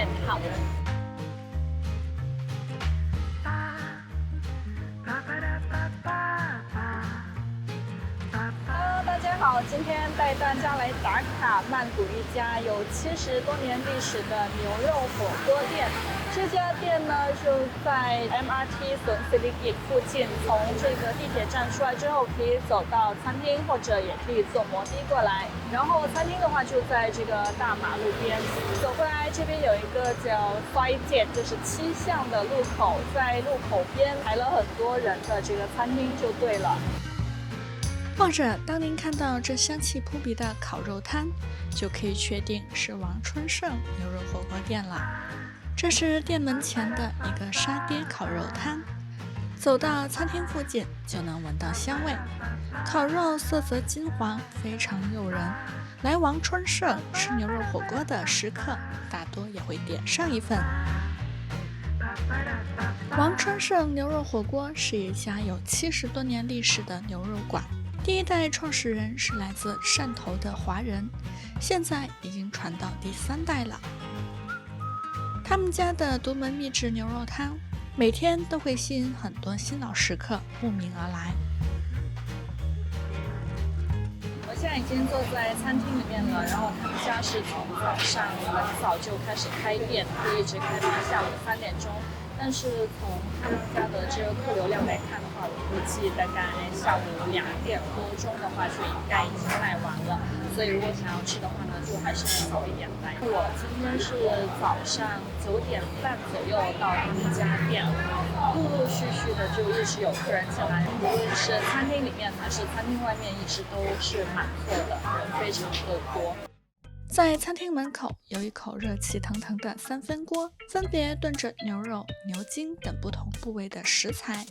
点烫。大家好，今天带大家来打卡曼谷一家有70多年历史的牛肉火锅店。这家店呢就在 MRT 索斯里基附近，从这个地铁站出来之后，可以走到餐厅，或者也可以坐摩的过来。然后餐厅的话就在这个大马路边，走过来这边有一个叫 Five 街，就是7巷的路口，在路口边排了很多人的这个餐厅就对了。或者当您看到这香气扑鼻的烤肉摊，就可以确定是王春盛牛肉火锅店了。这是店门前的一个沙爹烤肉摊，走到餐厅附近就能闻到香味。烤肉色泽金黄，非常诱人。来王春盛吃牛肉火锅的食客，大多也会点上一份。王春盛牛肉火锅是一家有70多年历史的牛肉馆。第一代创始人是来自汕头的华人，现在已经传到第3代了。他们家的独门秘制牛肉汤，每天都会吸引很多新老食客慕名而来。我现在已经坐在餐厅里面了，然后他们家是从早上很早就开始开店，会一直开到下午3点钟。但是从他们家的这个客流量来看的话，我估计大概下午2点多钟的话就应该已经卖完了。所以如果想要吃的话呢，就还是要早一点来。我今天是早上9点半左右到他们家店，陆陆续续的就一直有客人进来，无论是餐厅里面还是餐厅外面，一直都是满座的，人非常的多。在餐厅门口有一口热气腾腾的3分锅，分别炖着牛肉、牛筋等不同部位的食材。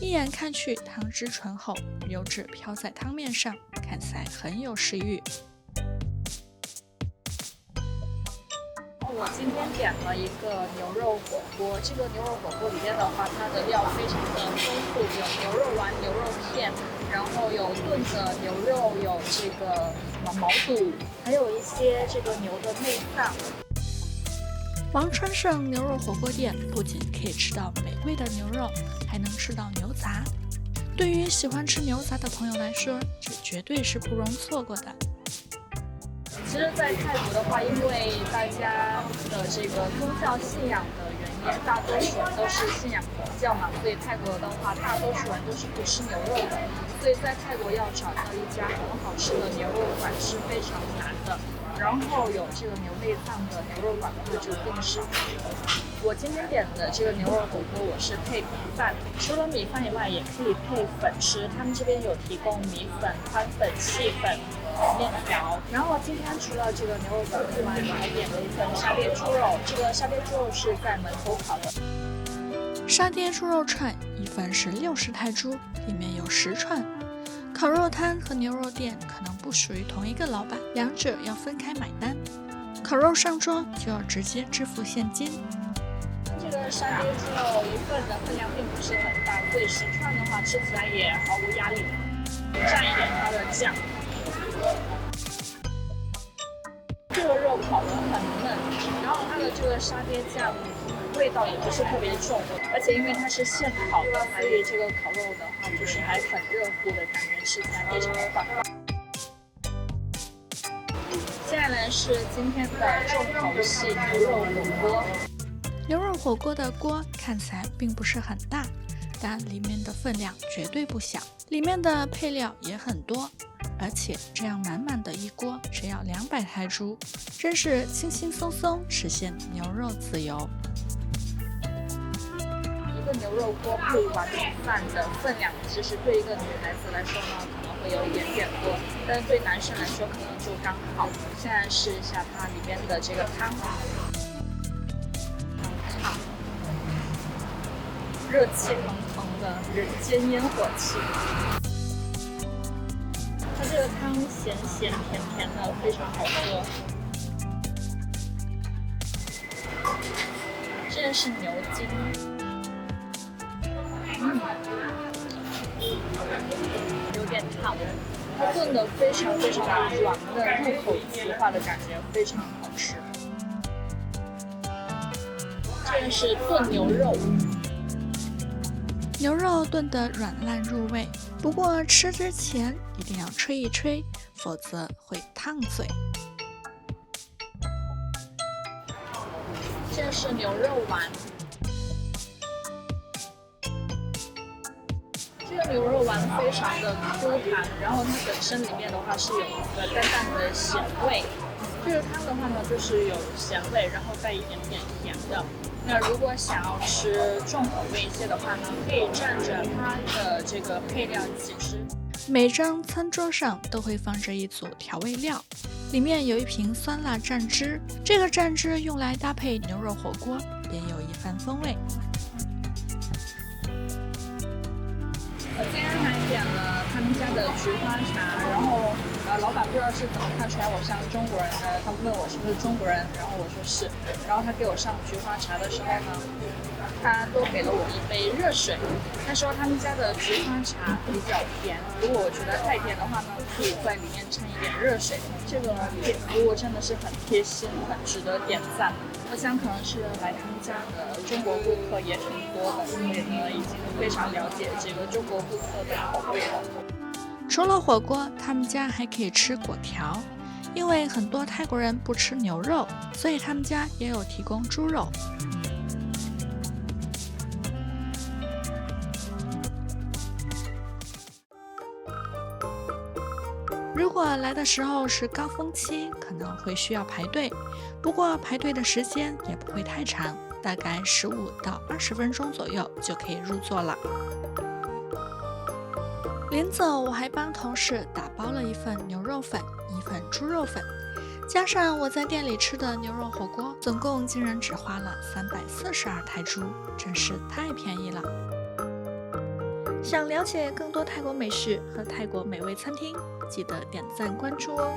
一眼看去，汤汁醇厚，油脂飘在汤面上，看起来很有食欲。我今天点了一个牛肉火锅，这个牛肉火锅里面的话，它的料非常的丰富，有牛肉丸、牛肉片，然后有炖的牛肉，有这个毛肚，还有一些这个牛的内脏。王春盛牛肉火锅店不仅可以吃到美味的牛肉，还能吃到牛杂。对于喜欢吃牛杂的朋友来说，这绝对是不容错过的。其实，在泰国的话，因为大家的这个宗教信仰的原因，大多数人都是信仰佛教嘛，所以泰国的话，大多数人都是不吃牛肉的。所以在泰国要找到一家很好吃的牛肉馆是非常难的。然后有这个牛内脏的牛肉馆的话就更是难了。我今天点的这个牛肉火锅，我是配米饭，除了米饭以外，也可以配粉吃。他们这边有提供米粉、宽粉、细粉、面条。然后今天除了这个牛肉馆之外，我还点了一份沙爹猪肉。这个沙爹猪肉是在门口烤的。沙爹猪肉串一份是60泰铢，里面有10串。烤肉摊和牛肉店可能不属于同一个老板，两者要分开买单。烤肉上桌就要直接支付现金。这个沙爹猪肉一份的分量并不是很大，所以10串的话吃起来也毫无压力。蘸一点它的酱。这个肉烤得很嫩，然后它的这个沙爹酱味道也不是特别重，而且因为它是现烤的，所以这个烤肉的话就是还很热乎的感觉，吃起来非常的棒。接下来是今天的重头戏牛肉火锅。牛肉火锅的锅看起来并不是很大，但里面的分量绝对不小，里面的配料也很多，而且这样满满的一锅只要200泰铢，真是轻轻松松实现牛肉自由。一个牛肉锅配碗米饭的分量，其实对一个女孩子来说呢，可能会有一点点多，但是对男生来说可能就刚好。现在试一下它里面的这个汤，热气腾腾的人间烟火气。它这个汤咸咸甜甜的，非常好喝。这是牛筋。有点烫，它炖的非常非常的软嫩，入口即化的感觉非常好吃。这个是炖牛肉，牛肉炖得软烂入味，不过吃之前一定要吹一吹，否则会烫嘴。这是牛肉丸。这个牛肉丸非常的 Q 弹，然后它本身里面的话是有一个淡淡的咸味。这个汤的话呢，就是有咸味，然后带一点点甜的。那如果想要吃重口味一些的话呢，可以蘸着它的这个配料一起吃。每张餐桌上都会放着一组调味料，里面有一瓶酸辣蘸汁，这个蘸汁用来搭配牛肉火锅，别有一番风味。我今天还点了他们家的菊花茶，然后老板不知道是怎么看出来我像中国人的，他问我是不是中国人，然后我说是，然后他给我上菊花茶的时候呢，他多给了我一杯热水。他说他们家的菊花茶比较甜，如果我觉得太甜的话呢，可以在里面掺一点热水。这个点服务真的是很贴心，很值得点赞。我想可能是来他们家的中国顾客也挺多的，所以呢已经非常了解这个中国顾客的口味了。除了火锅，他们家还可以吃果条，因为很多泰国人不吃牛肉，所以他们家也有提供猪肉。如果来的时候是高峰期，可能会需要排队，不过排队的时间也不会太长，大概15到20分钟左右就可以入座了。临走我还帮同事打包了一份牛肉粉，一份猪肉粉，加上我在店里吃的牛肉火锅，总共竟然只花了342泰铢，真是太便宜了。想了解更多泰国美食和泰国美味餐厅，记得点赞关注哦。